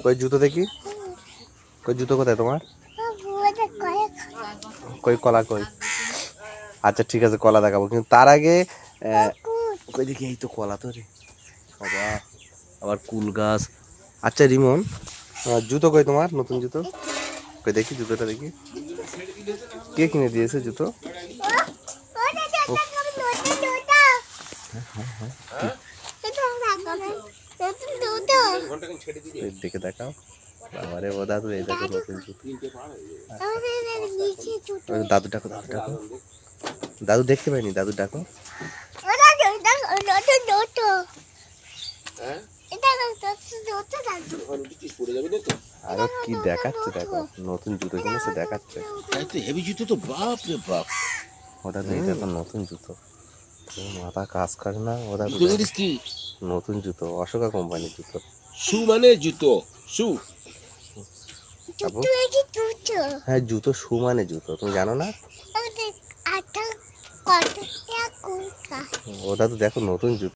কই জুতো দেখি, কই জুতো কোথায় তোমার? কই কলা কই? আচ্ছা ঠিক আছে, কলা দেখাবো, কিন্তু তার আগে কই দেখি, এই তো কলা তো রে বাবা, আবার কুল গাছ। আচ্ছা রিমন, জুতো কই তোমার, নতুন জুতো কই দেখি, জুতোটা দেখি, কে কিনে দিয়েছে জুতো? দেখে দেখাও, আমারে ও দাদু, এই দেখো নতুন জুতো। দাদু ডাকো, দাদু ডাকো, দাদু দেখতে পাইনি, দাদু ডাকো। আরো কি দেখাচ্ছে দেখো, নতুন জুতো কিনেছে দেখাচ্ছে। হেভি জুতো তো, বাপ রে বাপ। ওটা এই দেখো নতুন জুতো, মাথা কাজ করে না ওটা। কি নতুন জুতো, অশোকা কোম্পানির জুতো। শু মানে জুতো, শু। হ্যাঁ জুতো, শু মানে জুতো, তুমি জানো না? ওটা তো দেখো নতুন জুতো।